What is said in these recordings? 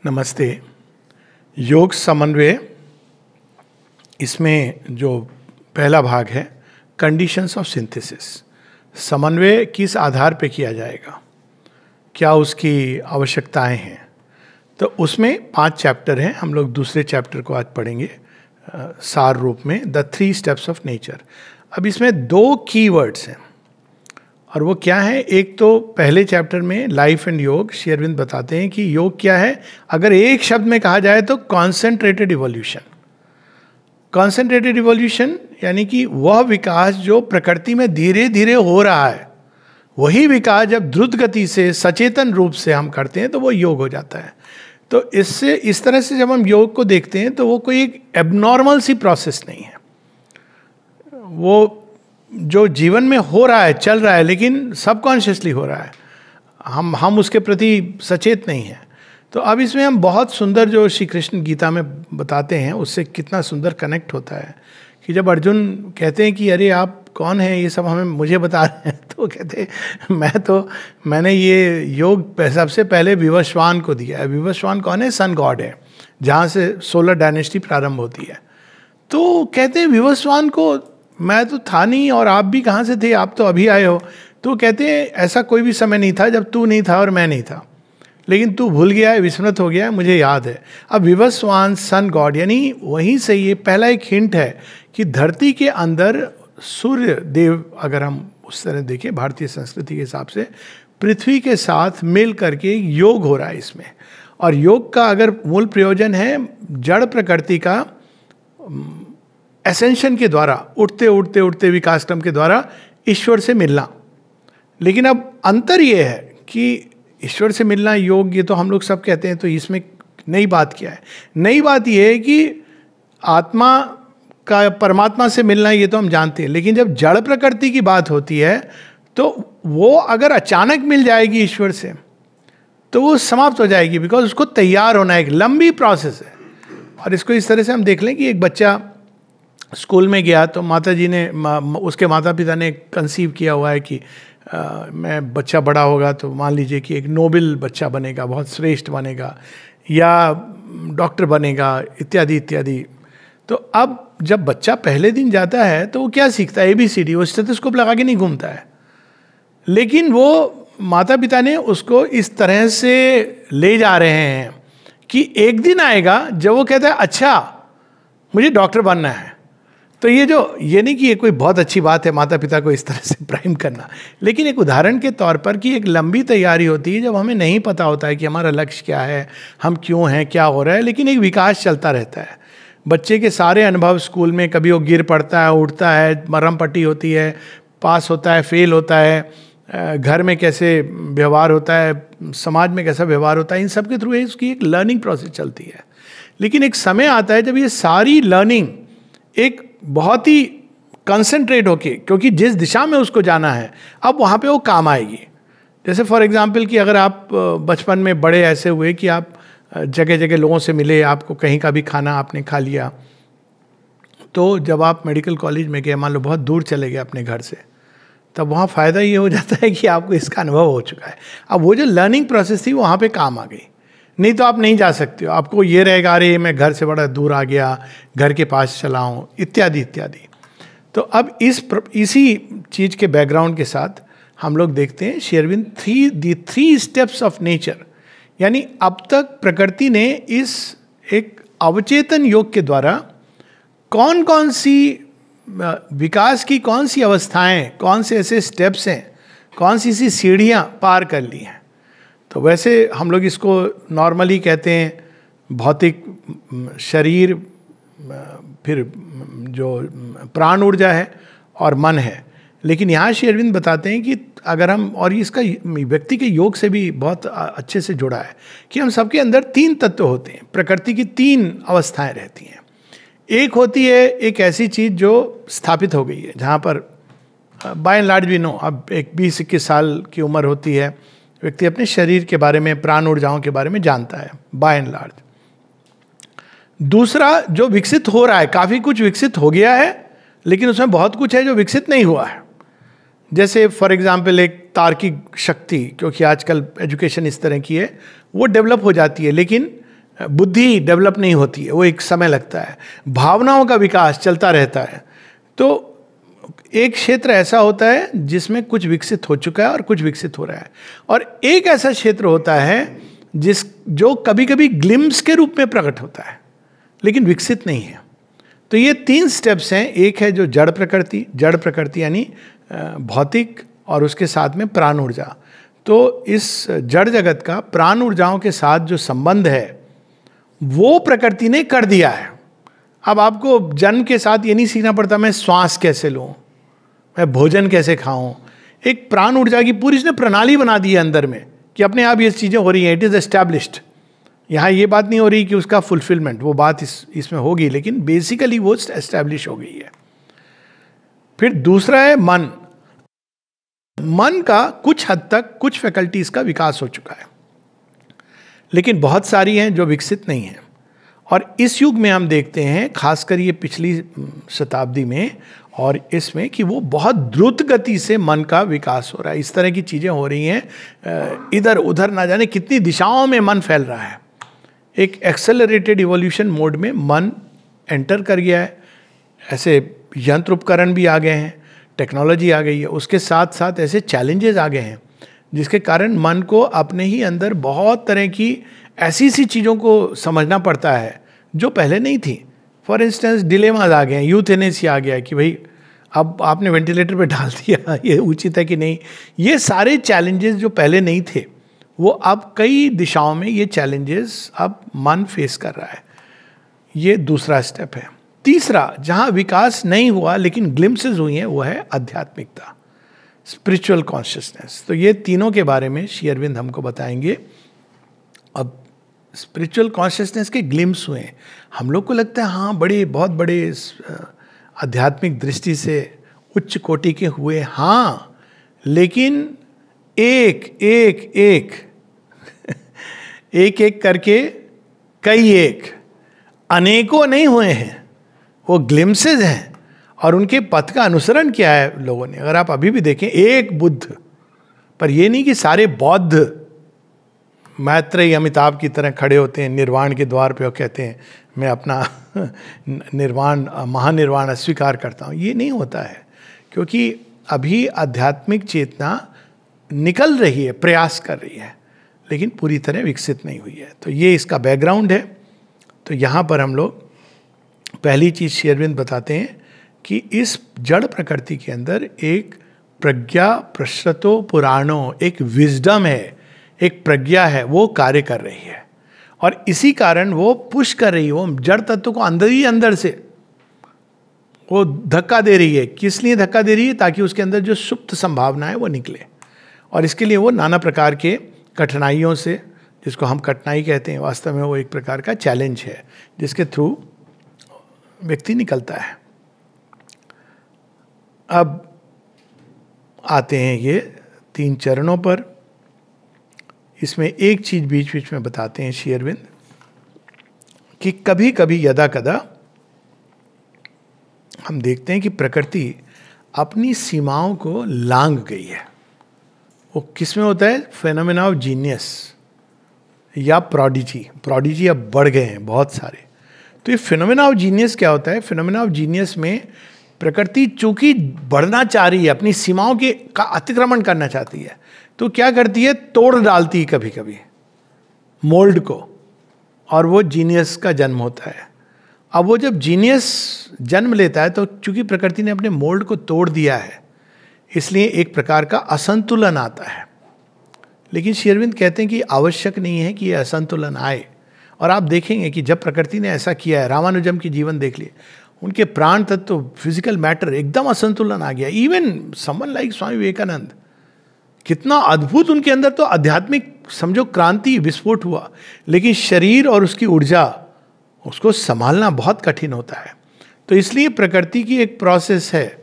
नमस्ते। योग समन्वय, इसमें जो पहला भाग है कंडीशंस ऑफ सिंथेसिस। समन्वय किस आधार पे किया जाएगा, क्या उसकी आवश्यकताएं हैं। तो उसमें 5 चैप्टर हैं। हम लोग दूसरे चैप्टर को आज पढ़ेंगे सार रूप में, द 3 स्टेप्स ऑफ नेचर। अब इसमें 2 कीवर्ड्स हैं और वो क्या है। एक तो पहले चैप्टर में लाइफ एंड योग, श्री अरविंद बताते हैं कि योग क्या है। अगर एक शब्द में कहा जाए तो कॉन्सेंट्रेटेड इवोल्यूशन। कॉन्सेंट्रेटेड इवोल्यूशन यानी कि वह विकास जो प्रकृति में धीरे धीरे हो रहा है, वही विकास जब द्रुत गति से सचेतन रूप से हम करते हैं तो वो योग हो जाता है। तो इससे इस तरह से जब हम योग को देखते हैं तो वो कोई एक एबनॉर्मल सी प्रोसेस नहीं है। वो जो जीवन में हो रहा है, चल रहा है, लेकिन सबकॉन्शियसली हो रहा है। हम उसके प्रति सचेत नहीं हैं। तो अब इसमें हम बहुत सुंदर जो श्री कृष्ण गीता में बताते हैं उससे कितना सुंदर कनेक्ट होता है कि जब अर्जुन कहते हैं कि अरे आप कौन हैं, ये सब मुझे बता रहे हैं, तो कहते हैं मैंने ये योग सबसे पहले विवस्वान को दिया है। विवस्वान कौन है? सन गॉड है, जहाँ से सोलर डायनेस्टी प्रारंभ होती है। तो कहते हैं विवस्वान को मैं तो था नहीं, और आप भी कहाँ से थे, आप तो अभी आए हो। तो कहते हैं ऐसा कोई भी समय नहीं था जब तू नहीं था और मैं नहीं था, लेकिन तू भूल गया है, विस्मृत हो गया है, मुझे याद है। अब विवस्वान सन गॉड, यानी वहीं से ये पहला एक हिंट है कि धरती के अंदर सूर्य देव, अगर हम उस तरह देखें भारतीय संस्कृति के हिसाब से, पृथ्वी के साथ मिल करके योग हो रहा है इसमें। और योग का अगर मूल प्रयोजन है जड़ प्रकृति का एसेंशन के द्वारा, उठते उठते उठते विकास क्रम के द्वारा ईश्वर से मिलना। लेकिन अब अंतर ये है कि ईश्वर से मिलना योग, ये तो हम लोग सब कहते हैं। तो इसमें नई बात क्या है? नई बात ये है कि आत्मा का परमात्मा से मिलना, ये तो हम जानते हैं। लेकिन जब जड़ प्रकृति की बात होती है तो वो अगर अचानक मिल जाएगी ईश्वर से तो वो समाप्त हो जाएगी, बिकॉज उसको तैयार होना एक लंबी प्रोसेस है। और इसको इस तरह से हम देख लें कि एक बच्चा स्कूल में गया तो माता जी ने, उसके माता पिता ने कंसीव किया हुआ है कि मैं बच्चा बड़ा होगा तो मान लीजिए कि एक नोबेल बच्चा बनेगा, बहुत श्रेष्ठ बनेगा, या डॉक्टर बनेगा, इत्यादि इत्यादि। तो अब जब बच्चा पहले दिन जाता है तो वो क्या सीखता है? ABCD। वो स्टेथोस्कोप लगा के नहीं घूमता है, लेकिन वो माता पिता ने उसको इस तरह से ले जा रहे हैं कि एक दिन आएगा जब वो कहता है अच्छा मुझे डॉक्टर बनना है। तो ये नहीं कि ये कोई बहुत अच्छी बात है माता पिता को इस तरह से प्राइम करना, लेकिन एक उदाहरण के तौर पर कि एक लंबी तैयारी होती है जब हमें नहीं पता होता है कि हमारा लक्ष्य क्या है, हम क्यों हैं, क्या हो रहा है, लेकिन एक विकास चलता रहता है। बच्चे के सारे अनुभव स्कूल में, कभी वो गिर पड़ता है, उठता है, मरहम पट्टी होती है, पास होता है, फेल होता है, घर में कैसे व्यवहार होता है, समाज में कैसा व्यवहार होता है, इन सब के थ्रू उसकी एक लर्निंग प्रोसेस चलती है। लेकिन एक समय आता है जब ये सारी लर्निंग एक बहुत ही कंसंट्रेट होके, क्योंकि जिस दिशा में उसको जाना है अब वहाँ पे वो काम आएगी। जैसे फॉर एग्जांपल कि अगर आप बचपन में बड़े ऐसे हुए कि आप जगह जगह लोगों से मिले, आपको कहीं का भी खाना आपने खा लिया, तो जब आप मेडिकल कॉलेज में गए, मान लो बहुत दूर चले गए अपने घर से, तब वहाँ फ़ायदा ये हो जाता है कि आपको इसका अनुभव हो चुका है। अब वो जो लर्निंग प्रोसेस थी वहाँ पे काम आ गई। नहीं तो आप नहीं जा सकते हो, आपको ये रहेगा अरे मैं घर से बड़ा दूर आ गया, घर के पास चला हूँ, इत्यादि इत्यादि। तो अब इसी चीज़ के बैकग्राउंड के साथ हम लोग देखते हैं श्री अरविंद दी 3 स्टेप्स ऑफ नेचर, यानी अब तक प्रकृति ने इस एक अवचेतन योग के द्वारा कौन कौन सी विकास की कौन सी अवस्थाएं, कौन से ऐसे स्टेप्स हैं, कौन सी सी सीढ़ियाँ पार कर ली हैं। तो वैसे हम लोग इसको नॉर्मली कहते हैं भौतिक शरीर, फिर जो प्राण ऊर्जा है और मन है। लेकिन यहाँ श्री अरविंद बताते हैं कि अगर हम, और इसका व्यक्ति के योग से भी बहुत अच्छे से जुड़ा है, कि हम सबके अंदर 3 तत्व होते हैं। प्रकृति की 3 अवस्थाएं रहती हैं। एक होती है एक ऐसी चीज़ जो स्थापित हो गई है, जहाँ पर बाय एंड लार्ज भी नो, अब एक 20-21 साल की उम्र होती है, व्यक्ति अपने शरीर के बारे में, प्राण ऊर्जाओं के बारे में जानता है बाय एंड लार्ज। दूसरा जो विकसित हो रहा है, काफ़ी कुछ विकसित हो गया है, लेकिन उसमें बहुत कुछ है जो विकसित नहीं हुआ है। जैसे फॉर एग्जाम्पल एक तार्किक शक्ति, क्योंकि आजकल एजुकेशन इस तरह की है, वो डेवलप हो जाती है, लेकिन बुद्धि डेवलप नहीं होती है, वो एक समय लगता है। भावनाओं का विकास चलता रहता है। तो एक क्षेत्र ऐसा होता है जिसमें कुछ विकसित हो चुका है और कुछ विकसित हो रहा है, और एक ऐसा क्षेत्र होता है जो कभी कभी ग्लिम्स के रूप में प्रकट होता है लेकिन विकसित नहीं है। तो ये 3 स्टेप्स हैं। एक है जो जड़ प्रकृति यानी भौतिक, और उसके साथ में प्राण ऊर्जा। तो इस जड़ जगत का प्राण ऊर्जाओं के साथ जो संबंध है वो प्रकृति ने कर दिया है। अब आपको जन्म के साथ ये नहीं सीखना पड़ता मैं श्वास कैसे लूँ, मैं भोजन कैसे खाऊं। एक प्राण ऊर्जा की पूरी इसने प्रणाली बना दी है अंदर में कि अपने आप ये चीज़ें हो रही हैं, इट इज़ एस्टैब्लिश्ड। यहाँ ये बात नहीं हो रही कि उसका फुलफिलमेंट, वो बात इसमें होगी, लेकिन बेसिकली वो एस्टैब्लिश हो गई है। फिर दूसरा है मन। मन का कुछ हद तक कुछ फैकल्टीज का विकास हो चुका है, लेकिन बहुत सारी हैं जो विकसित नहीं हैं। और इस युग में हम देखते हैं, खासकर ये पिछली शताब्दी में और इसमें, कि वो बहुत द्रुत गति से मन का विकास हो रहा है। इस तरह की चीज़ें हो रही हैं, इधर उधर ना जाने कितनी दिशाओं में मन फैल रहा है। एक एक्सेलरेटेड इवोल्यूशन मोड में मन एंटर कर गया है। ऐसे यंत्र उपकरण भी आ गए हैं, टेक्नोलॉजी आ गई है, उसके साथ साथ ऐसे चैलेंजेस आ गए हैं जिसके कारण मन को अपने ही अंदर बहुत तरह की ऐसी सी चीज़ों को समझना पड़ता है जो पहले नहीं थी। फॉर इंस्टेंस डिलेमास आ गए हैं, यूथेनेसिया आ गया है कि भाई अब आपने वेंटिलेटर पे डाल दिया, ये उचित है कि नहीं। ये सारे चैलेंजेस जो पहले नहीं थे वो अब कई दिशाओं में ये चैलेंजेस अब मन फेस कर रहा है। ये दूसरा स्टेप है। तीसरा जहाँ विकास नहीं हुआ लेकिन ग्लिम्पसेस हुई हैं वो है आध्यात्मिकता, स्पिरिचुअल कॉन्शियसनेस। तो ये तीनों के बारे में श्री अरविंद हमको बताएंगे। अब स्पिरिचुअल कॉन्शियसनेस के ग्लिम्स हुए, हम लोग को लगता है हाँ बड़े बहुत बड़े आध्यात्मिक दृष्टि से उच्च कोटि के हुए, हाँ, लेकिन एक एक एक एक एक करके कई एक अनेकों नहीं हुए हैं, वो ग्लिम्सेस हैं। और उनके पथ का अनुसरण किया है लोगों ने। अगर आप अभी भी देखें, एक बुद्ध, पर ये नहीं कि सारे बौद्ध मैत्रेय अमिताभ की तरह खड़े होते हैं निर्वाण के द्वार पे और कहते हैं मैं अपना निर्वाण महानिर्वाण अस्वीकार करता हूँ। ये नहीं होता है, क्योंकि अभी आध्यात्मिक चेतना निकल रही है, प्रयास कर रही है, लेकिन पूरी तरह विकसित नहीं हुई है। तो ये इसका बैकग्राउंड है। तो यहाँ पर हम लोग पहली चीज़ श्री अरविंद बताते हैं कि इस जड़ प्रकृति के अंदर एक प्रज्ञा प्रश्रतो पुराणों, एक विजडम है, एक प्रज्ञा है, वो कार्य कर रही है। और इसी कारण वो पुश कर रही है, वो जड़ तत्व को अंदर ही अंदर से वो धक्का दे रही है। किस लिए धक्का दे रही है? ताकि उसके अंदर जो सुप्त संभावना है वो निकले। और इसके लिए वो नाना प्रकार के कठिनाइयों से, जिसको हम कठिनाई कहते हैं, वास्तव में वो एक प्रकार का चैलेंज है जिसके थ्रू व्यक्ति निकलता है। अब आते हैं ये 3 चरणों पर। इसमें एक चीज बीच बीच में बताते हैं श्री अरविंद कि कभी कभी यदा कदा हम देखते हैं कि प्रकृति अपनी सीमाओं को लांघ गई है। वो किसमें होता है? फेनोमेना ऑफ जीनियस या प्रोडिजी अब बढ़ गए हैं बहुत सारे। तो ये फिनोमेना ऑफ जीनियस क्या होता है? फिनोमेना ऑफ जीनियस में प्रकृति चूंकि बढ़ना चाह रही है, अपनी सीमाओं के का अतिक्रमण करना चाहती है, तो क्या करती है? तोड़ डालती है कभी कभी मोल्ड को, और वो जीनियस का जन्म होता है। अब वो जब जीनियस जन्म लेता है तो चूंकि प्रकृति ने अपने मोल्ड को तोड़ दिया है, इसलिए एक प्रकार का असंतुलन आता है। लेकिन श्री अरविंद कहते हैं कि आवश्यक नहीं है कि यह असंतुलन आए। और आप देखेंगे कि जब प्रकृति ने ऐसा किया है, रामानुजम की जीवन देख लिए, उनके प्राण तत्व, फिजिकल मैटर, एकदम असंतुलन आ गया। Even someone like Swami Vivekananda, कितना अद्भुत उनके अंदर तो आध्यात्मिक समझो क्रांति, विस्फोट हुआ, लेकिन शरीर और उसकी ऊर्जा, उसको संभालना बहुत कठिन होता है। तो इसलिए प्रकृति की एक प्रोसेस है।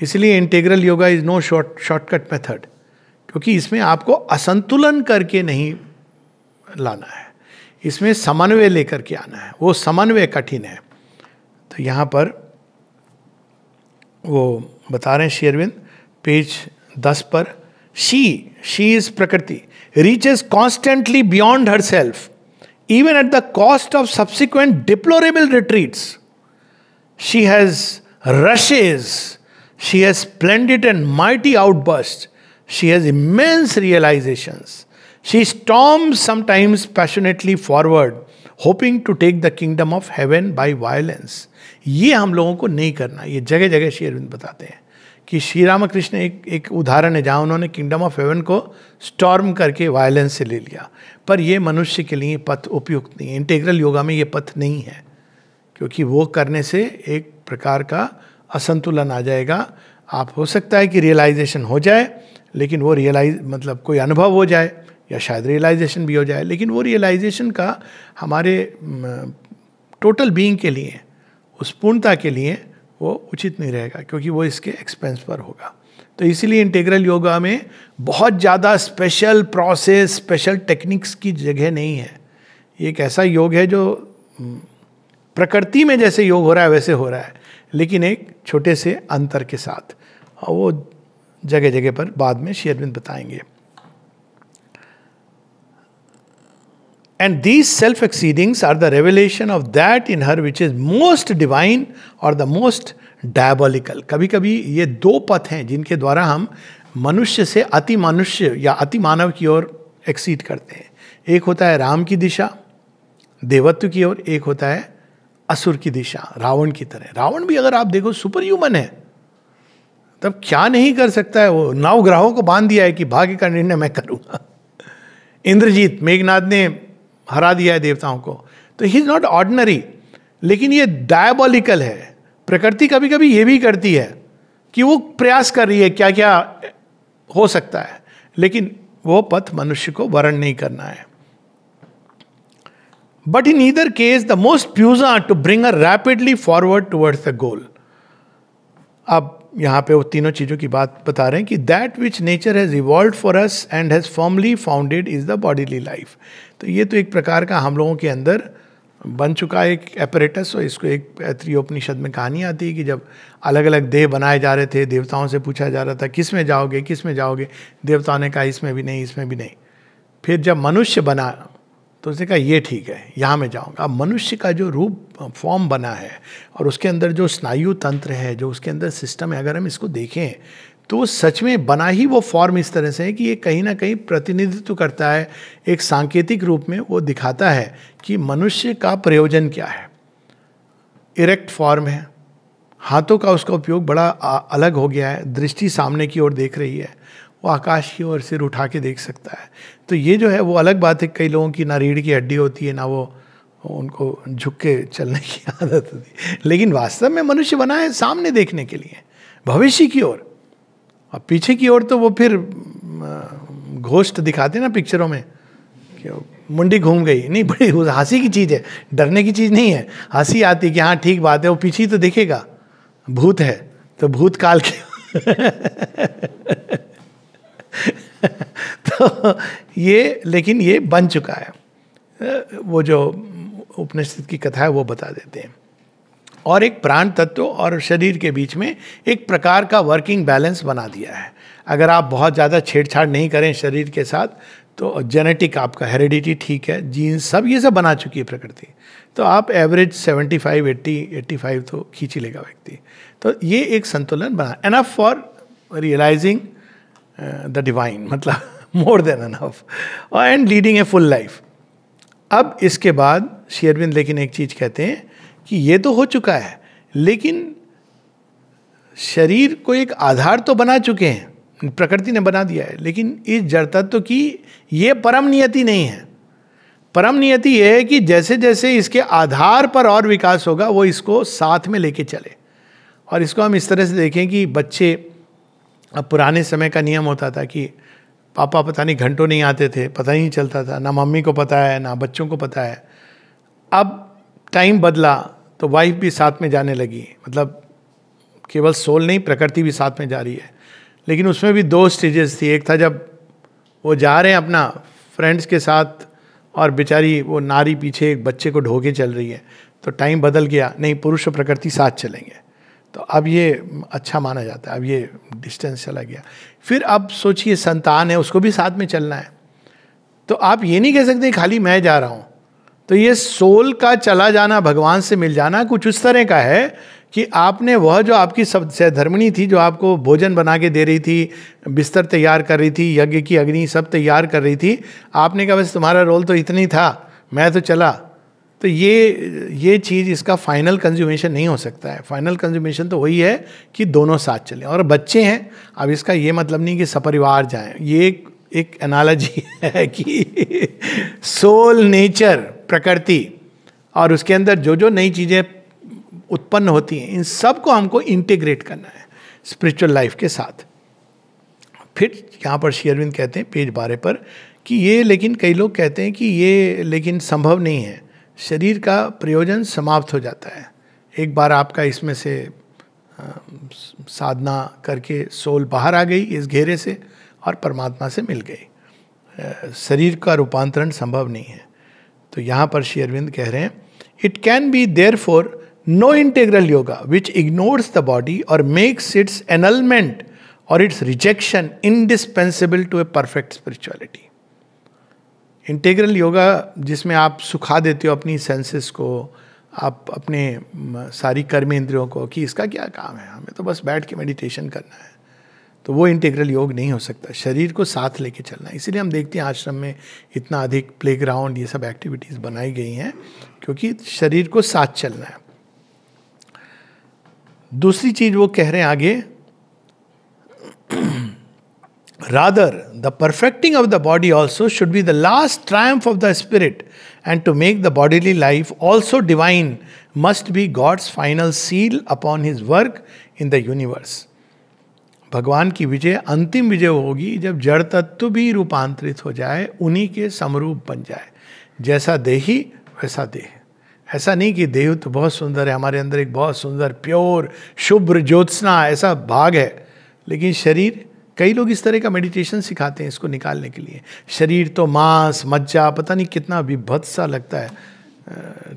इसलिए integral yoga is no shortcut method, क्योंकि इसमें आपको असंतुलन करके नहीं लाना है, इसमें समन्वय लेकर के आना है। वो समन्वय कठिन है। तो यहाँ पर वो बता रहे हैं श्री अरविंद पेज 10 पर, शी इज प्रकृति reaches constantly beyond her self Even at the cost of subsequent deplorable retreats, she has rushes, she has splendid and mighty outbursts, she has immense realizations. She storms sometimes passionately forward, hoping to take the kingdom of heaven by violence. ये हम लोगों को नहीं करना. ये जगह जगह श्री अरविंद बताते हैं कि श्री रामकृष्ण एक उदाहरण है जहाँ उन्होंने किंगडम ऑफ हेवन को स्टॉर्म करके वायलेंस से ले लिया. पर ये मनुष्य के लिए पथ उपयुक्त नहीं है. इंटीग्रल योगा में ये पथ नहीं है, क्योंकि वो करने से एक प्रकार का असंतुलन आ जाएगा. आप हो सकता है कि रियलाइजेशन हो जाए, लेकिन वो मतलब कोई अनुभव हो जाए, या शायद रियलाइजेशन भी हो जाए, लेकिन वो रियलाइजेशन का हमारे टोटल बीइंग के लिए, उस पूर्णता के लिए वो उचित नहीं रहेगा, क्योंकि वो इसके एक्सपेंस पर होगा. तो इसीलिए इंटीग्रल योगा में बहुत ज़्यादा स्पेशल प्रोसेस, स्पेशल टेक्निक्स की जगह नहीं है. ये एक ऐसा योग है जो प्रकृति में जैसे योग हो रहा है वैसे हो रहा है, लेकिन एक छोटे से अंतर के साथ. और वो जगह जगह पर बाद में श्री अरविंद बताएंगे. And these self-exceedings are the revelation of that in her which is most divine or the most diabolical. कभी कभी ये दो पथ हैं जिनके द्वारा हम मनुष्य से अति मनुष्य या अति मानव की ओर एक्सीड करते हैं. एक होता है राम की दिशा, देवत्व की ओर, एक होता है असुर की दिशा, रावण की तरह. रावण भी अगर आप देखो सुपर ह्यूमन है, तब क्या नहीं कर सकता है. वो 9 ग्रहों को बांध दिया है कि भाग्य का निर्णय मैं करूँगा. इंद्रजीत, मेघनाद ने हरा दिया है देवताओं को. तो ही इज नॉट ऑर्डिनरी, लेकिन ये डायबॉलिकल है. प्रकृति कभी कभी ये भी करती है कि वो प्रयास कर रही है क्या क्या हो सकता है, लेकिन वो पथ मनुष्य को वर्ण नहीं करना है. But in either case the most purpose to bring a rapidly forward towards the goal. अब यहाँ पे वो तीनों चीज़ों की बात बता रहे हैं कि that which nature has evolved for us and has formally founded is the bodily life. तो ये तो एक प्रकार का हम लोगों के अंदर बन चुका एक एपरेटस. और इसको एक तैत्तिरीयोपनिषद में कहानी आती है कि जब अलग अलग देह बनाए जा रहे थे, देवताओं से पूछा जा रहा था किस में जाओगे, किस में जाओगे. देवताओं ने कहा इसमें भी नहीं, इसमें भी नहीं. फिर जब मनुष्य बना तो उसने कहा ये ठीक है, यहाँ में जाऊँगा. अब मनुष्य का जो रूप फॉर्म बना है और उसके अंदर जो स्नायु तंत्र है, जो उसके अंदर सिस्टम है, अगर हम इसको देखें तो सच में बना ही वो फॉर्म इस तरह से है कि ये कहीं ना कहीं प्रतिनिधित्व करता है, एक सांकेतिक रूप में वो दिखाता है कि मनुष्य का प्रयोजन क्या है. इरेक्ट फॉर्म है, हाथों का उसका उपयोग बड़ा अलग हो गया है, दृष्टि सामने की ओर देख रही है, वो आकाश की ओर सिर उठा के देख सकता है. तो ये जो है वो अलग बात है. कई लोगों की ना रीढ़ की हड्डी होती है, ना वो उनको झुक के चलने की आदत होती है, लेकिन वास्तव में मनुष्य बना है सामने देखने के लिए, भविष्य की ओर. और पीछे की ओर तो वो फिर घोस्ट दिखाते ना पिक्चरों में कि मुंडी घूम गई. नहीं, बड़ी हंसी की चीज़ है, डरने की चीज़ नहीं है. हंसी आती कि हाँ ठीक बात है, वो पीछे तो देखेगा, भूत है तो भूतकाल के तो ये, लेकिन ये बन चुका है. वो जो उपनिषद की कथा है वो बता देते हैं. और एक प्राण तत्व और शरीर के बीच में एक प्रकार का वर्किंग बैलेंस बना दिया है. अगर आप बहुत ज़्यादा छेड़छाड़ नहीं करें शरीर के साथ तो जेनेटिक आपका हेरिडिटी ठीक है, जीन्स सब ये सब बना चुकी है प्रकृति, तो आप एवरेज 75, 80, 85 तो खींच ही लेगा व्यक्ति. तो ये एक संतुलन बना, enough for realising the divine, मतलब more than enough, and leading a full life. अब इसके बाद श्री अरविंद लेकिन एक चीज़ कहते हैं कि ये तो हो चुका है, लेकिन शरीर को एक आधार तो बना चुके हैं, प्रकृति ने बना दिया है, लेकिन इस जड़ तत्व की ये परम नियति नहीं है. परम नियति ये है कि जैसे जैसे इसके आधार पर और विकास होगा वो इसको साथ में लेके चले. और इसको हम इस तरह से देखें कि बच्चे, अब पुराने समय का नियम होता था कि पापा पता नहीं घंटों नहीं आते थे, पता ही नहीं चलता था, ना मम्मी को पता है ना बच्चों को पता है. अब टाइम बदला तो वाइफ भी साथ में जाने लगी, मतलब केवल सोल नहीं प्रकृति भी साथ में जा रही है. लेकिन उसमें भी 2 स्टेजेस थी. एक था जब वो जा रहे हैं अपना फ्रेंड्स के साथ और बेचारी वो नारी पीछे एक बच्चे को ढो के चल रही है, तो टाइम बदल गया, नहीं पुरुष और प्रकृति साथ चलेंगे. तो अब ये अच्छा माना जाता है, अब ये डिस्टेंस चला गया. फिर अब सोचिए संतान है, उसको भी साथ में चलना है. तो आप ये नहीं कह सकते खाली मैं जा रहा हूँ, तो ये सोल का चला जाना, भगवान से मिल जाना कुछ उस तरह का है कि आपने वह जो आपकी सब सहधर्मिणी थी, जो आपको भोजन बना के दे रही थी, बिस्तर तैयार कर रही थी, यज्ञ की अग्नि सब तैयार कर रही थी, आपने कहा बस तुम्हारा रोल तो इतनी था, मैं तो चला। तो ये चीज़, इसका फाइनल कंज्यूमेशन नहीं हो सकता है। फाइनल कंज्यूमेशन तो वही है कि दोनों साथ चलें। और बच्चे हैं, अब इसका ये मतलब नहीं कि सपरिवार जाएं। ये एक एनालॉजी है कि सोल, नेचर, प्रकृति और उसके अंदर जो जो नई चीज़ें उत्पन्न होती हैं, इन सब को हमको इंटीग्रेट करना है स्पिरिचुअल लाइफ के साथ। फिर यहाँ पर श्री अरविंद कहते हैं पेज 12 पर कि ये, लेकिन कई लोग कहते हैं कि ये लेकिन संभव नहीं है, शरीर का प्रयोजन समाप्त हो जाता है एक बार आपका इसमें से साधना करके सोल बाहर आ गई इस घेरे से और परमात्मा से मिल गई। शरीर का रूपांतरण संभव नहीं है। तो यहाँ पर श्री अरविंद कह रहे हैं, it can be therefore no integral yoga which ignores the body or makes its annulment or its rejection indispensable to a perfect spirituality. Integral yoga जिसमें आप सुखा देते हो अपनी सेंसेस को, आप अपने सारी कर्म इंद्रियों को, कि इसका क्या काम है, हमें तो बस बैठ के मेडिटेशन करना है, तो वो इंटीग्रल योग नहीं हो सकता। शरीर को साथ लेके चलना है। इसीलिए हम देखते हैं आश्रम में इतना अधिक प्लेग्राउंड, ये सब एक्टिविटीज़ बनाई गई हैं, क्योंकि शरीर को साथ चलना है। दूसरी चीज वो कह रहे हैं आगे, rather the perfecting of the body also should be the last triumph of the spirit, and to make the bodily life also divine must be God's final seal upon his work in the universe. भगवान की विजय अंतिम विजय होगी जब जड़ तत्व भी रूपांतरित हो जाए, उन्हीं के समरूप बन जाए। जैसा देही वैसा देह। ऐसा नहीं कि देह तो बहुत सुंदर है, हमारे अंदर एक बहुत सुंदर प्योर शुभ्र ज्योत्सना ऐसा भाग है, लेकिन शरीर, कई लोग इस तरह का मेडिटेशन सिखाते हैं इसको निकालने के लिए। शरीर तो मांस मज्जा, पता नहीं कितना विभत्स सा लगता है।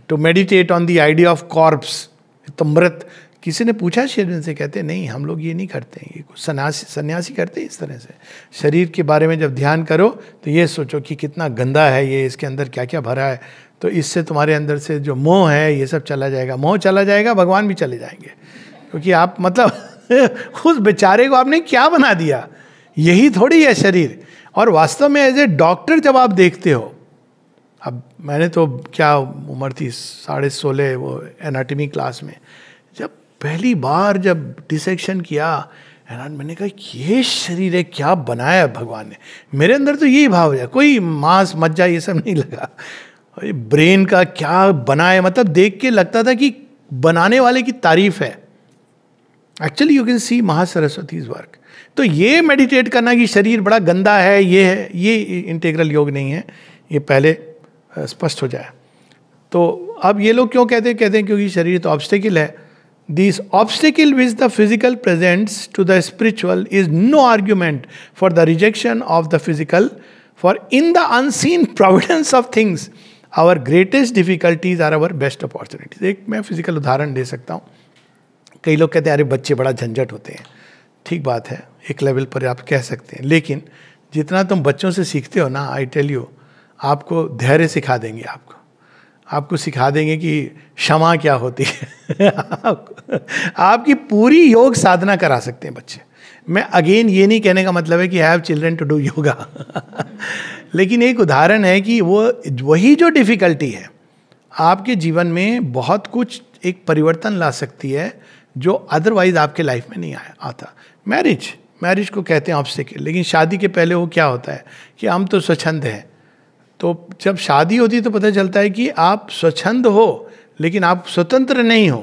To meditate on the idea of corpse, तो मृत। किसी ने पूछा शेरविन से, कहते नहीं हम लोग ये नहीं करते हैं, ये कुछ सन्यासी करते हैं इस तरह से। शरीर के बारे में जब ध्यान करो तो ये सोचो कि कितना गंदा है ये, इसके अंदर क्या क्या भरा है, तो इससे तुम्हारे अंदर से जो मोह है ये सब चला जाएगा। मोह चला जाएगा, भगवान भी चले जाएंगे, क्योंकि आप मतलब उस बेचारे को आपने क्या बना दिया, यही थोड़ी है शरीर। और वास्तव में एज ए डॉक्टर जब आप देखते हो, अब मैंने तो क्या उम्र थी 16.5 वो एनाटॉमी क्लास में, जब पहली बार जब डिसेक्शन किया, मैंने कहा ये शरीर है, क्या बनाया है भगवान ने। मेरे अंदर तो यही भाव है, कोई मांस मज्जा ये सब नहीं लगा। ब्रेन का क्या बनाया, मतलब देख के लगता था कि बनाने वाले की तारीफ है। Actually you can see Mahasaraswati's work. तो ये मेडिटेट करना कि शरीर बड़ा गंदा है, ये है, ये इंटीग्रल योग नहीं है, ये पहले स्पष्ट हो जाए। तो अब ये लोग क्यों कहते हैं क्योंकि शरीर तो ऑब्स्टेकल है। This obstacle which the physical presents to the spiritual is no argument for the rejection of the physical, for in the unseen providence of things our greatest difficulties are our best opportunities. एक मैं physical उदाहरण दे सकता हूँ। कई लोग कहते हैं अरे बच्चे बड़ा झंझट होते हैं, ठीक बात है, एक लेवल पर आप कह सकते हैं, लेकिन जितना तुम बच्चों से सीखते हो ना, आई टेल यू, आपको धैर्य सिखा देंगे, आपको सिखा देंगे कि क्षमा क्या होती है। आपकी पूरी योग साधना करा सकते हैं बच्चे। मैं अगेन ये नहीं कहने का मतलब है कि have children to do yoga, लेकिन एक उदाहरण है कि वो वही जो डिफिकल्टी है आपके जीवन में बहुत कुछ एक परिवर्तन ला सकती है जो अदरवाइज आपके लाइफ में नहीं आता। मैरिज को कहते हैं ऑब्स्टेकल, लेकिन शादी के पहले वो क्या होता है कि हम तो स्वच्छंद हैं। तो जब शादी होती है तो पता चलता है कि आप स्वच्छंद हो लेकिन आप स्वतंत्र नहीं हो।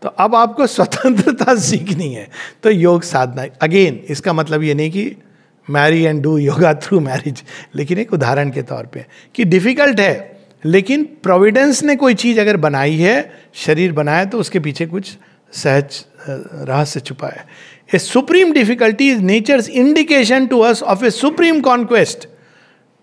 तो अब आपको स्वतंत्रता सीखनी है, तो योग साधना। अगेन इसका मतलब ये नहीं कि marry and do yoga through marriage, लेकिन एक उदाहरण के तौर पे कि डिफिकल्ट है, लेकिन प्रोविडेंस ने कोई चीज़ अगर बनाई है, शरीर बनाया, तो उसके पीछे कुछ सहज रहस्य छुपा है। A supreme difficulty is nature's indication to us of a supreme conquest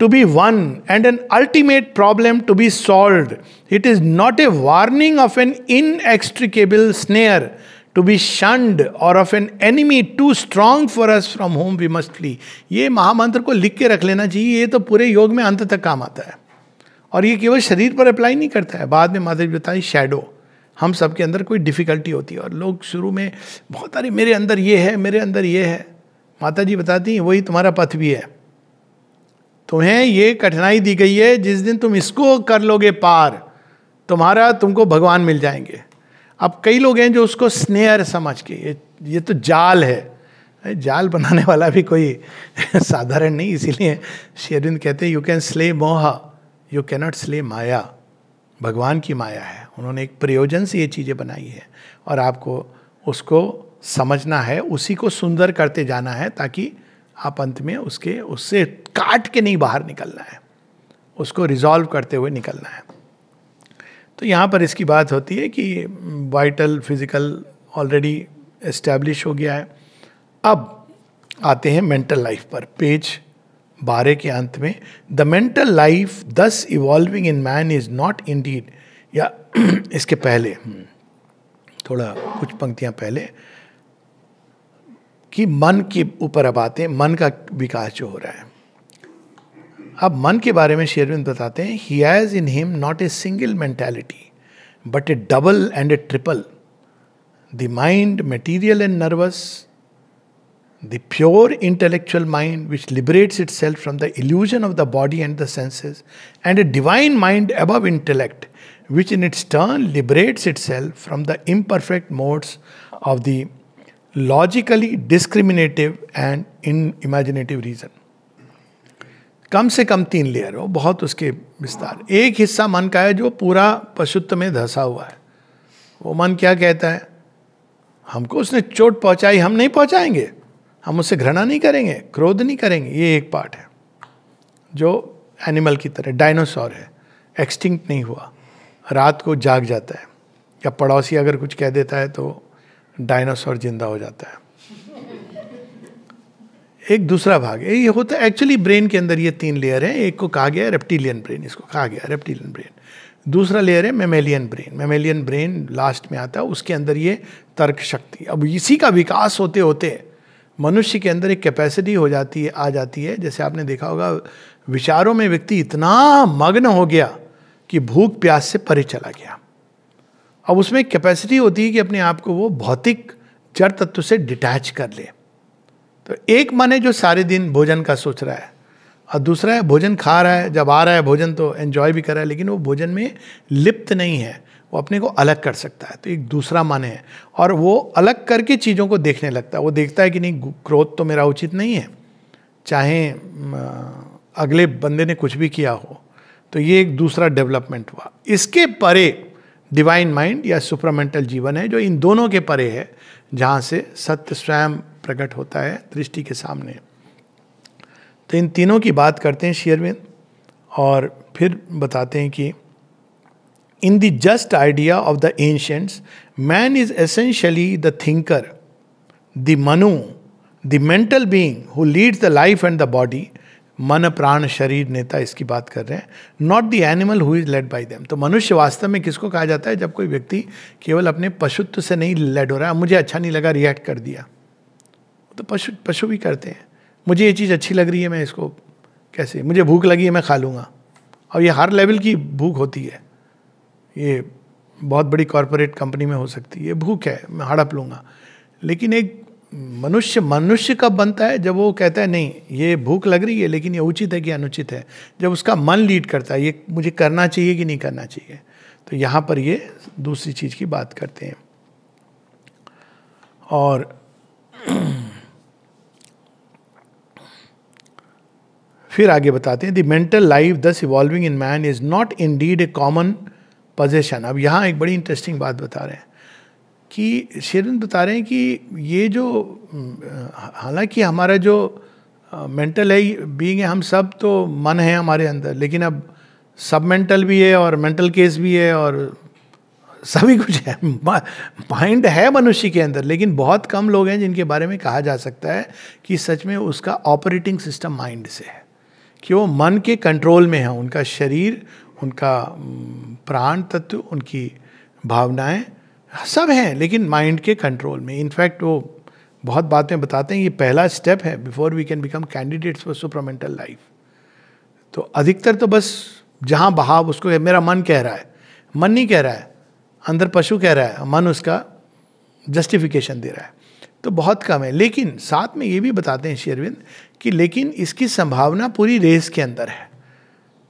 to be won and an ultimate problem to be solved. It is not a warning of an inextricable snare to be shunned or of an enemy too strong for us from whom we must flee. ये महामंत्र को लिख के रख लेना चाहिए, ये तो पूरे योग में अंत तक काम आता है। और ये केवल शरीर पर अप्लाई नहीं करता है, बाद में माता जी बताई शैडो, हम सबके अंदर कोई डिफिकल्टी होती है और लोग शुरू में बहुत सारे मेरे अंदर ये है, मेरे अंदर ये है। माता जी बताती हैं वही तुम्हारा पथ भी है, तुम्हें ये कठिनाई दी गई है, जिस दिन तुम इसको कर लोगे पार, तुमको भगवान मिल जाएंगे। अब कई लोग हैं जो उसको स्नेयर समझ के ये तो जाल है, जाल बनाने वाला भी कोई साधारण नहीं, इसीलिए श्री अरविंद कहते हैं यू कैन स्ले मोह, यू कैनॉट स्ले माया। भगवान की माया है, उन्होंने एक प्रयोजन से ये चीज़ें बनाई है और आपको उसको समझना है, उसी को सुंदर करते जाना है, ताकि आप अंत में उससे काट के नहीं बाहर निकलना है, उसको रिजॉल्व करते हुए निकलना है। तो यहाँ पर इसकी बात होती है कि वाइटल फिजिकल ऑलरेडी एस्टैब्लिश हो गया है। अब आते हैं मेंटल लाइफ पर, पेज 12 के अंत में। द मेंटल लाइफ दस evolving in man is not Indeed, या इसके पहले थोड़ा कुछ पंक्तियां पहले कि मन के ऊपर अब आते हैं, मन का विकास जो हो रहा है। अब मन के बारे में श्री अरविंद बताते हैं, he has in him not a single mentality but A double and A triple, the mind material and nervous, the pure intellectual mind which liberates itself from the illusion of the body and the senses, and a divine mind above intellect which in its turn liberates itself from the imperfect modes of the logically discriminative and imaginative reason. कम से कम 3 layer हो, बहुत उसके विस्तार। एक हिस्सा मन का है जो पूरा पशुत्व में धंसा हुआ है। वो मन क्या कहता है, हमको उसने चोट पहुंचाई, हम नहीं पहुंचाएंगे, हम उससे घृणा नहीं करेंगे, क्रोध नहीं करेंगे। ये एक पार्ट है जो एनिमल की तरह, डायनासोर है, एक्सटिंक्ट नहीं हुआ, रात को जाग जाता है, या पड़ोसी अगर कुछ कह देता है तो डायनासोर जिंदा हो जाता है। एक दूसरा भाग है, ये होता है एक्चुअली ब्रेन के अंदर ये 3 लेयर है। एक को कहा गया है रेप्टिलियन ब्रेन, इसको कहा गया है रेप्टिलियन ब्रेन। दूसरा लेयर है mammalian brain, mammalian brain last में आता है, उसके अंदर ये तर्क शक्ति। अब इसी का विकास होते होते मनुष्य के अंदर एक कैपेसिटी हो जाती है, आ जाती है। जैसे आपने देखा होगा, विचारों में व्यक्ति इतना मग्न हो गया कि भूख प्यास से परे चला गया। अब उसमें एक कैपेसिटी होती है कि अपने आप को वो भौतिक जड़ तत्व से डिटैच कर ले। तो एक मन है जो सारे दिन भोजन का सोच रहा है, और दूसरा है भोजन खा रहा है, जब आ रहा है भोजन तो एंजॉय भी कर रहा है, लेकिन वो भोजन में लिप्त नहीं है, वो अपने को अलग कर सकता है। तो एक दूसरा मन है, और वो अलग करके चीज़ों को देखने लगता है। वो देखता है कि नहीं, क्रोध तो मेरा उचित नहीं है, चाहे अगले बंदे ने कुछ भी किया हो। तो ये एक दूसरा डेवलपमेंट हुआ। इसके परे डिवाइन माइंड या सुपरामेंटल जीवन है, जो इन दोनों के परे है, जहाँ से सत्य स्वयं प्रकट होता है दृष्टि के सामने। तो इन तीनों की बात करते हैं श्री अरविंद, और फिर बताते हैं कि in the just idea of the ancients, man is essentially the thinker, the manu, the mental being who leads the life and the body. मन प्राण शरीर नेता, इसकी बात कर रहे हैं, not the animal who is led by them. तो मनुष्य वास्तव में किसको कहा जाता है, जब कोई व्यक्ति केवल अपने पशुत्व से नहीं लेड हो रहा है, मुझे अच्छा नहीं लगा रिएक्ट कर दिया। तो पशु भी करते हैं, मुझे ये चीज़ अच्छी लग रही है, मैं इसको कैसे, मुझे भूख लगी है मैं खा लूँगा। और ये हर लेवल की भूख होती है, ये बहुत बड़ी कॉरपोरेट कंपनी में हो सकती है, ये भूख है मैं हड़प लूँगा। लेकिन एक मनुष्य कब बनता है, जब वो कहता है नहीं ये भूख लग रही है लेकिन ये उचित है कि अनुचित है, जब उसका मन लीड करता है, ये मुझे करना चाहिए कि नहीं करना चाहिए। तो यहाँ पर ये दूसरी चीज़ की बात करते हैं। और फिर आगे बताते हैं, द मेंटल लाइफ दस evolving in man is not Indeed A common possession. अब यहाँ एक बड़ी इंटरेस्टिंग बात बता रहे हैं कि शेरविंद बता रहे हैं कि ये जो, हालांकि हमारा जो मेंटल है बीइंग है, हम सब तो मन है हमारे अंदर, लेकिन अब सब मेंटल भी है और मेंटल केस भी है और सभी कुछ है। माइंड है मनुष्य के अंदर, लेकिन बहुत कम लोग हैं जिनके बारे में कहा जा सकता है कि सच में उसका ऑपरेटिंग सिस्टम माइंड से है, कि वो मन के कंट्रोल में है। उनका शरीर, उनका प्राण तत्व, उनकी भावनाएं सब हैं, लेकिन माइंड के कंट्रोल में। इनफैक्ट वो बहुत बातें बताते हैं, ये पहला स्टेप है before we can become candidates for supramental life. तो अधिकतर तो बस जहां बहाव उसको मेरा मन कह रहा है, मन नहीं कह रहा है, अंदर पशु कह रहा है, मन उसका जस्टिफिकेशन दे रहा है, तो बहुत कम है। लेकिन साथ में ये भी बताते हैं श्री अरविंद कि लेकिन इसकी संभावना पूरी रेस के अंदर है।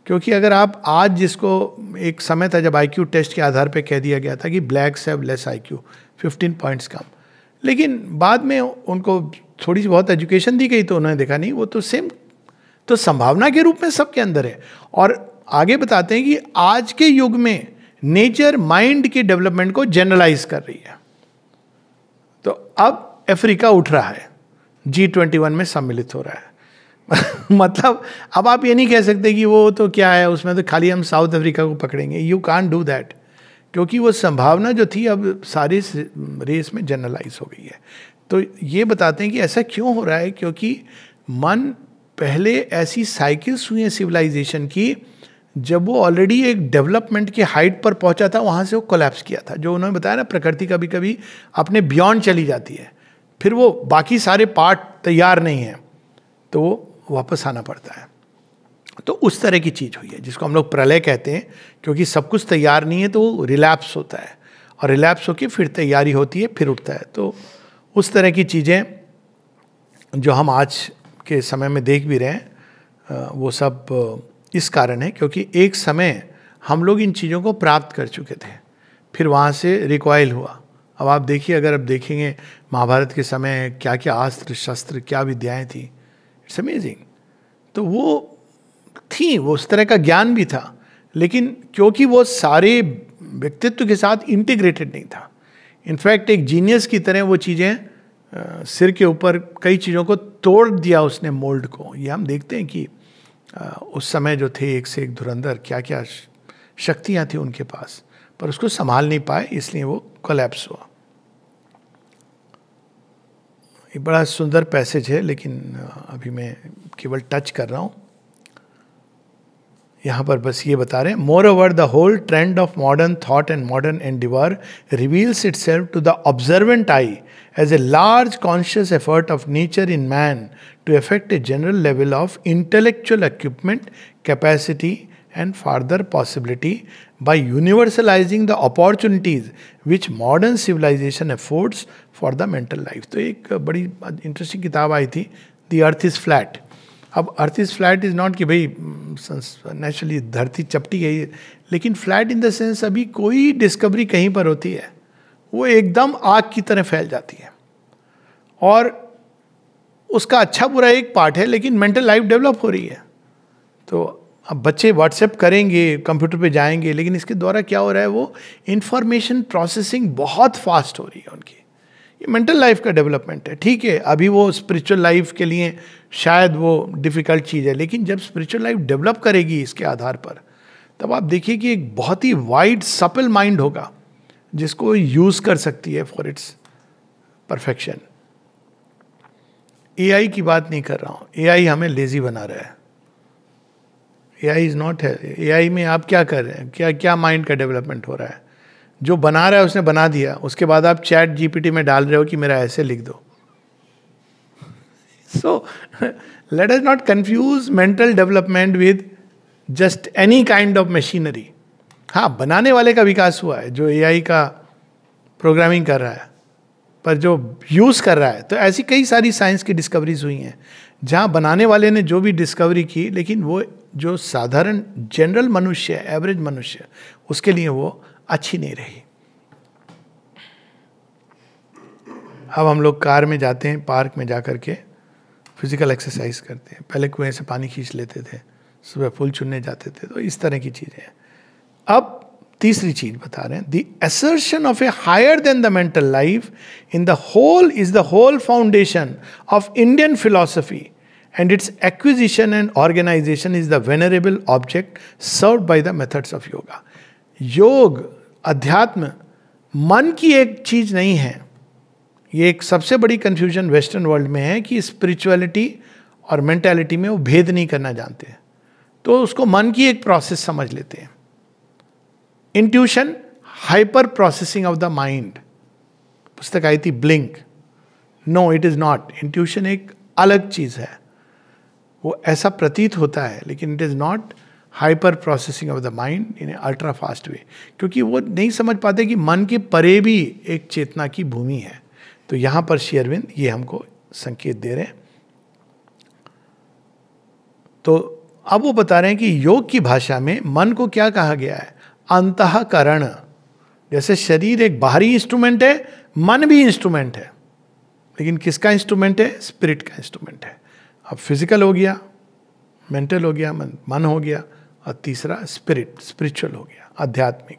क्योंकि अगर आप आज, जिसको एक समय था जब आईक्यू टेस्ट के आधार पे कह दिया गया था कि blacks have less IQ, 15 points कम, लेकिन बाद में उनको थोड़ी सी बहुत एजुकेशन दी गई तो उन्होंने देखा नहीं, वो तो सेम, तो संभावना के रूप में सबके अंदर है। और आगे बताते हैं कि आज के युग में नेचर माइंड की डेवलपमेंट को जनरलाइज कर रही है। तो अब अफ्रीका उठ रहा है, G21 में सम्मिलित हो रहा है मतलब अब आप ये नहीं कह सकते कि वो तो क्या है, उसमें तो खाली हम साउथ अफ्रीका को पकड़ेंगे, यू कांट डू दैट, क्योंकि वो संभावना जो थी अब सारी रेस में जनरलाइज हो गई है। तो ये बताते हैं कि ऐसा क्यों हो रहा है, क्योंकि मन पहले ऐसी साइकिल्स हुई हैं सिविलाइजेशन की, जब वो ऑलरेडी एक डेवलपमेंट के हाइट पर पहुंचा था, वहां से वो कोलैप्स किया था। जो उन्होंने बताया ना, प्रकृति कभी कभी अपने बियॉन्ड चली जाती है, फिर वो बाकी सारे पार्ट तैयार नहीं है तो वो वापस आना पड़ता है। तो उस तरह की चीज हुई है जिसको हम लोग प्रलय कहते हैं, क्योंकि सब कुछ तैयार नहीं है तो वो रिलैप्स होता है, और रिलैप्स होकर फिर तैयारी होती है, फिर उठता है। तो उस तरह की चीजें जो हम आज के समय में देख भी रहे हैं, वो सब इस कारण है क्योंकि एक समय हम लोग इन चीज़ों को प्राप्त कर चुके थे, फिर वहाँ से रिकॉइल हुआ। अब आप देखिए, अगर अब देखेंगे महाभारत के समय क्या क्या अस्त्र शस्त्र, क्या विद्याएं थी, इट्स अमेजिंग। तो वो थी, वो उस तरह का ज्ञान भी था, लेकिन क्योंकि वो सारे व्यक्तित्व के साथ इंटीग्रेटेड नहीं था। इनफैक्ट एक जीनियस की तरह वो चीज़ें सिर के ऊपर कई चीज़ों को तोड़ दिया उसने, मोल्ड को। ये हम देखते हैं कि उस समय जो थे एक से एक धुरंधर, क्या क्या शक्तियाँ थी उनके पास, पर उसको संभाल नहीं पाए, इसलिए वो कोलैप्स हुआ। ये बड़ा सुंदर पैसेज है, लेकिन अभी मैं केवल टच कर रहा हूँ। यहाँ पर बस ये बता रहे हैं, moreover the whole trend of modern thought and modern endeavour reveals itself to the observant eye as a large conscious effort of nature in man to effect a general level of intellectual equipment, capacity and further possibility by universalizing the opportunities which modern civilization affords for the mental life. तो एक बड़ी interesting किताब आई थी, The Earth is Flat. अब earth is flat is not कि भाई naturally धरती चपटी है, लेकिन फ्लैट इन द सेंस अभी कोई डिस्कवरी कहीं पर होती है वो एकदम आग की तरह फैल जाती है, और उसका अच्छा बुरा एक पार्ट है, लेकिन मेंटल लाइफ डेवलप हो रही है। तो अब बच्चे व्हाट्सएप करेंगे, कंप्यूटर पे जाएंगे, लेकिन इसके द्वारा क्या हो रहा है, वो इंफॉर्मेशन प्रोसेसिंग बहुत फास्ट हो रही है उनकी। ये मेंटल लाइफ का डेवलपमेंट है, ठीक है। अभी वो स्पिरिचुअल लाइफ के लिए शायद वो डिफिकल्ट चीज़ है, लेकिन जब स्पिरिचुअल लाइफ डेवलप करेगी इसके आधार पर, तब आप देखिए कि एक बहुत ही वाइड सपल माइंड होगा जिसको यूज कर सकती है फॉर इट्स परफेक्शन। एआई की बात नहीं कर रहा हूँ, एआई हमें लेजी बना रहा है। एआई इज नॉट है, एआई में आप क्या कर रहे हैं, क्या क्या माइंड का डेवलपमेंट हो रहा है। जो बना रहा है उसने बना दिया, उसके बाद आप चैट जीपीटी में डाल रहे हो कि मेरा ऐसे लिख दो। So let us not confuse mental development with just any kind of machinery. हाँ, बनाने वाले का विकास हुआ है जो एआई का प्रोग्रामिंग कर रहा है, पर जो यूज कर रहा है, तो ऐसी कई सारी साइंस की डिस्कवरीज हुई हैं जहाँ बनाने वाले ने जो भी डिस्कवरी की, लेकिन वो जो साधारण जनरल मनुष्य है, एवरेज मनुष्य, उसके लिए वो अच्छी नहीं रही। अब हम लोग कार में जाते हैं, पार्क में जा करके फिजिकल एक्सरसाइज करते हैं। पहले कुएं से पानी खींच लेते थे, सुबह फूल चुनने जाते थे, तो इस तरह की चीजें हैं। अब तीसरी चीज बता रहे हैं, the assertion of a higher than the mental life in the whole is the whole foundation of Indian philosophy and its acquisition and organisation is the venerable object served by the methods of yoga. योग, अध्यात्म मन की एक चीज नहीं है। ये एक सबसे बड़ी कंफ्यूजन वेस्टर्न वर्ल्ड में है कि स्पिरिचुअलिटी और मेंटालिटी में वो भेद नहीं करना जानते, तो उसको मन की एक प्रोसेस समझ लेते हैं। Intuition, hyper processing of the mind, पुस्तक आई थी blink. No, it is not. Intuition एक अलग चीज है, वो ऐसा प्रतीत होता है, लेकिन it is not hyper processing of the mind in ultra fast way, क्योंकि वो नहीं समझ पाते कि मन के परे भी एक चेतना की भूमि है। तो यहाँ पर श्री अरविंद ये हमको संकेत दे रहे हैं। तो अब वो बता रहे हैं कि योग की भाषा में मन को क्या कहा गया है, अंतःकरण। जैसे शरीर एक बाहरी इंस्ट्रूमेंट है, मन भी इंस्ट्रूमेंट है, लेकिन किसका इंस्ट्रूमेंट है, स्पिरिट का इंस्ट्रूमेंट है। अब फिजिकल हो गया, मेंटल हो गया, मन हो गया, और तीसरा स्पिरिट, स्पिरिचुअल हो गया, आध्यात्मिक।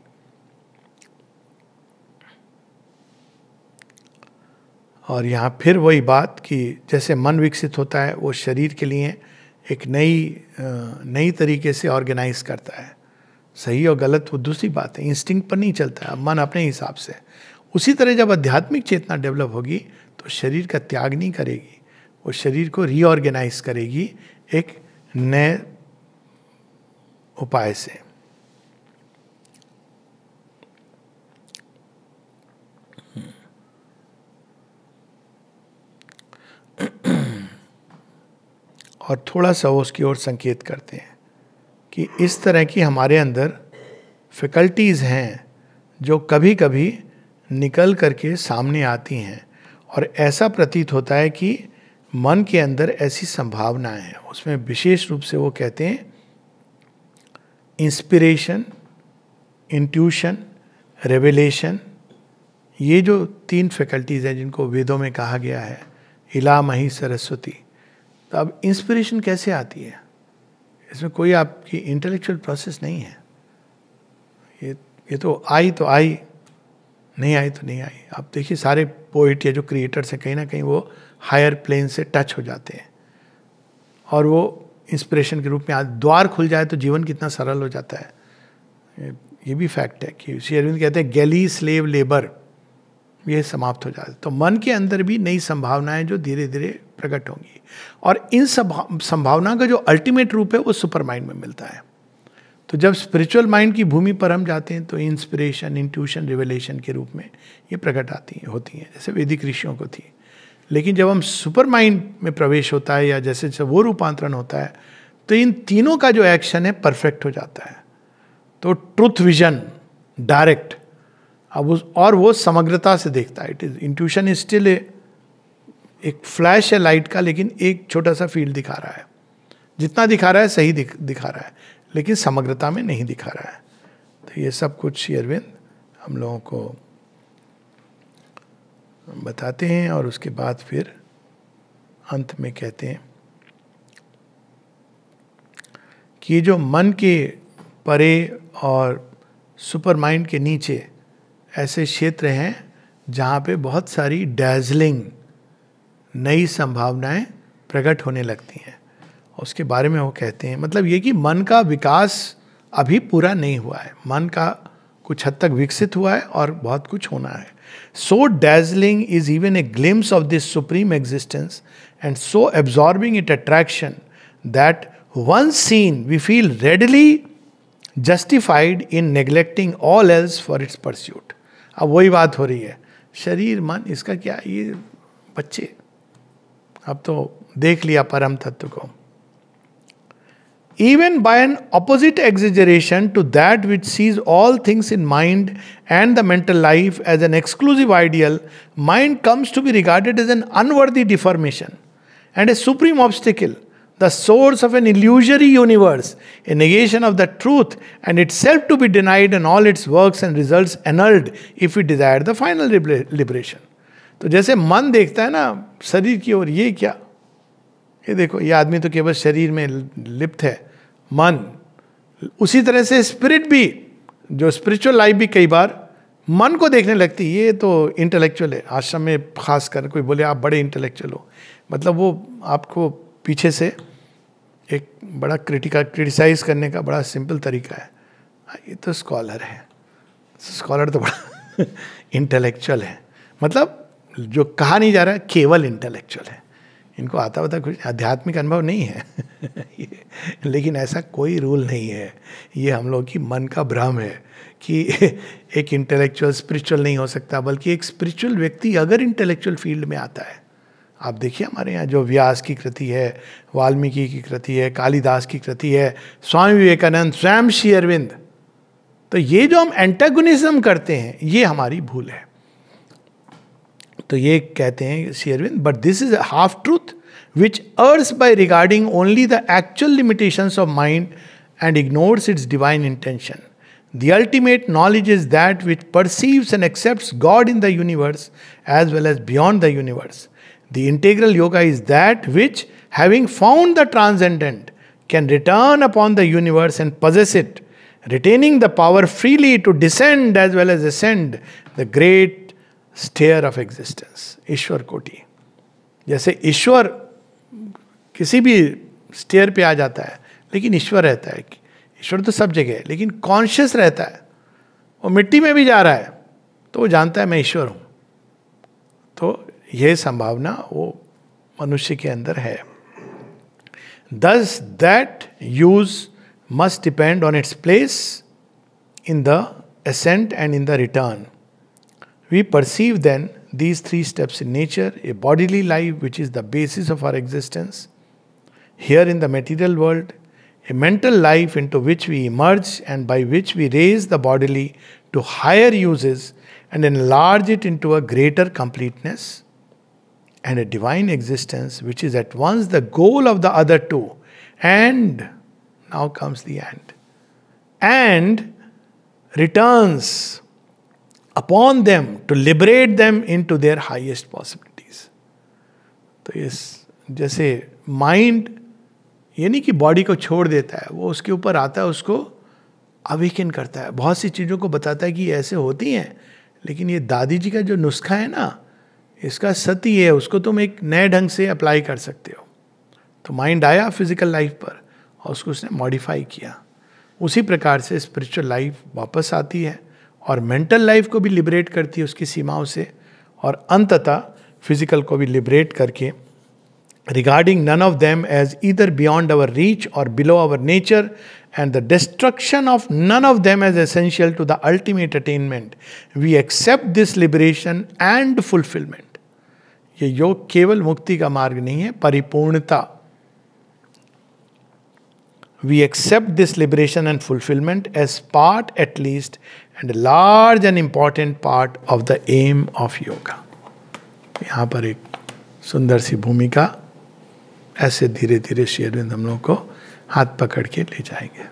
और यहाँ फिर वही बात कि जैसे मन विकसित होता है, वो शरीर के लिए एक नई तरीके से ऑर्गेनाइज करता है। सही और गलत वो दूसरी बात है, इंस्टिंक्ट पर नहीं चलता है, मन अपने हिसाब से। उसी तरह जब आध्यात्मिक चेतना डेवलप होगी तो शरीर का त्याग नहीं करेगी, वो शरीर को रीऑर्गेनाइज करेगी एक नए उपाय से। और थोड़ा सा उसकी ओर संकेत करते हैं कि इस तरह की हमारे अंदर फैकल्टीज़ हैं जो कभी कभी निकल करके सामने आती हैं, और ऐसा प्रतीत होता है कि मन के अंदर ऐसी संभावनाएं हैं। उसमें विशेष रूप से वो कहते हैं इंस्पिरेशन, इंट्यूशन, रेवलेशन। ये जो 3 फैकल्टीज़ हैं जिनको वेदों में कहा गया है इला मही सरस्वती। तो अब इंस्पिरेशन कैसे आती है, इसमें कोई आपकी इंटेलेक्चुअल प्रोसेस नहीं है। ये तो आई, नहीं आई तो नहीं आई। आप देखिए सारे पोइट या जो क्रिएटर्स हैं, कहीं ना कहीं वो हायर प्लेन से टच हो जाते हैं, और वो इंस्पिरेशन के रूप में द्वार खुल जाए तो जीवन कितना सरल हो जाता है। ये भी फैक्ट है कि श्री अरविंद कहते हैं गैली स्लेव लेबर, ये समाप्त हो जाता है। तो मन के अंदर भी नई संभावनाएं जो धीरे धीरे प्रकट होंगी, और इन संभावना का जो अल्टीमेट रूप है वो सुपर माइंड में मिलता है। तो जब स्पिरिचुअल माइंड की भूमि पर हम जाते हैं तो इंस्पिरेशन, इंट्यूशन, रिवलेशन के रूप में ये प्रकट होती हैं, जैसे वैदिक ऋषियों को थी। लेकिन जब हम सुपर माइंड में प्रवेश होता है, या जैसे जैसे वो रूपांतरण होता है, तो इन तीनों का जो एक्शन है परफेक्ट हो जाता है। तो ट्रुथ विजन डायरेक्ट, अब और वो समग्रता से देखता है। It is intuition is still एक फ्लैश है लाइट का, लेकिन एक छोटा सा फील्ड दिखा रहा है। जितना दिखा रहा है सही दिखा रहा है, लेकिन समग्रता में नहीं दिखा रहा है। तो ये सब कुछ श्री अरविंद हम लोगों को बताते हैं, और उसके बाद फिर अंत में कहते हैं कि ये जो मन के परे और सुपर माइंड के नीचे ऐसे क्षेत्र हैं जहाँ पे बहुत सारी डैजलिंग नई संभावनाएं प्रकट होने लगती हैं। उसके बारे में वो कहते हैं, मतलब ये कि मन का विकास अभी पूरा नहीं हुआ है, मन का कुछ हद तक विकसित हुआ है और बहुत कुछ होना है। So dazzling is even a glimpse of this supreme existence and so absorbing its attraction that once seen we feel readily justified in neglecting all else for its pursuit। अब वही बात हो रही है, शरीर मन इसका क्या, ये बच्चे अब तो देख लिया परम तत्व को। Even by an opposite exaggeration to that which sees all things in mind and the mental life as an exclusive ideal, mind comes to be regarded as an unworthy deformation and a supreme obstacle, the source of an illusory universe, a negation of the truth, and itself to be denied and all its works and results annulled if we desire the final liberation। तो जैसे मन देखता है ना शरीर की ओर, ये क्या, ये देखो ये आदमी तो केवल शरीर में लिप्त है, मन। उसी तरह से स्पिरिट भी, जो स्पिरिचुअल लाइफ भी कई बार मन को देखने लगती है, ये तो इंटेलेक्चुअल है। आश्रम में खास कर कोई बोले आप बड़े इंटेलेक्चुअल हो, मतलब वो आपको पीछे से एक बड़ा क्रिटिसाइज करने का बड़ा सिंपल तरीका है, ये तो स्कॉलर है, स्कॉलर तो बड़ा इंटेलेक्चुअल है। मतलब जो कहा नहीं जा रहा है केवल इंटेलेक्चुअल है, इनको आता कुछ आध्यात्मिक अनुभव नहीं है लेकिन ऐसा कोई रूल नहीं है, ये हम लोग की मन का भ्रम है कि एक इंटेलेक्चुअल स्पिरिचुअल नहीं हो सकता। बल्कि एक स्पिरिचुअल व्यक्ति अगर इंटेलेक्चुअल फील्ड में आता है, आप देखिए हमारे यहाँ जो व्यास की कृति है, वाल्मीकि की कृति है, कालिदास की कृति है, स्वामी विवेकानंद, स्वयं श्री अरविंद, तो ये जो हम एंटागोनिज्म करते हैं ये हमारी भूल है। तो ये कहते हैं Shri Aurobindo, but this is half truth which errs by regarding only the actual limitations of mind and ignores its divine intention. The ultimate knowledge is that which perceives and accepts God in the universe as well as beyond the universe. The integral yoga is that which, having found the transcendent, can return upon the universe and possess it, retaining the power freely to descend as well as ascend the great stair of existence. ईश्वर कोटि, जैसे ईश्वर किसी भी stair पे आ जाता है, लेकिन ईश्वर रहता है। ईश्वर तो सब जगह है, लेकिन कॉन्शियस रहता है। वो मिट्टी में भी जा रहा है तो वो जानता है मैं ईश्वर हूं। तो यह संभावना वो मनुष्य के अंदर है। Thus that use must depend on its place in the ascent and in the return. We perceive then these three steps in nature: a bodily life which is the basis of our existence here in the material world, a mental life into which we emerge and by which we raise the bodily to higher uses and enlarge it into a greater completeness, and a divine existence which is at once the goal of the other two, and now comes the and returns upon them to liberate them into their highest possibilities. तो इस जैसे mind ये नहीं कि body को छोड़ देता है, वो उसके ऊपर आता है, उसको अवेकन करता है, बहुत सी चीज़ों को बताता है कि ये ऐसे होती हैं। लेकिन ये दादी जी का जो नुस्खा है ना, इसका सत्य है, उसको तुम एक नए ढंग से अप्लाई कर सकते हो। तो माइंड आया फिजिकल लाइफ पर और उसको उसने मॉडिफाई किया। उसी प्रकार से स्पिरिचुअल लाइफ वापस आती है और मेंटल लाइफ को भी लिबरेट करती है उसकी सीमाओं से, और अंततः फिजिकल को भी लिबरेट करके, regarding none of them as either beyond our reach or below our nature, and the destruction of none of them as essential to the ultimate attainment, we accept this liberation and fulfillment. ये योग केवल मुक्ति का मार्ग नहीं है, परिपूर्णता। We accept this liberation and fulfillment as part at least and a large and important part of the aim of yoga. यहाँ पर एक सुंदर सी भूमिका, ऐसे धीरे धीरे श्री अरविंद हम लोग को हाथ पकड़ के ले जाएंगे।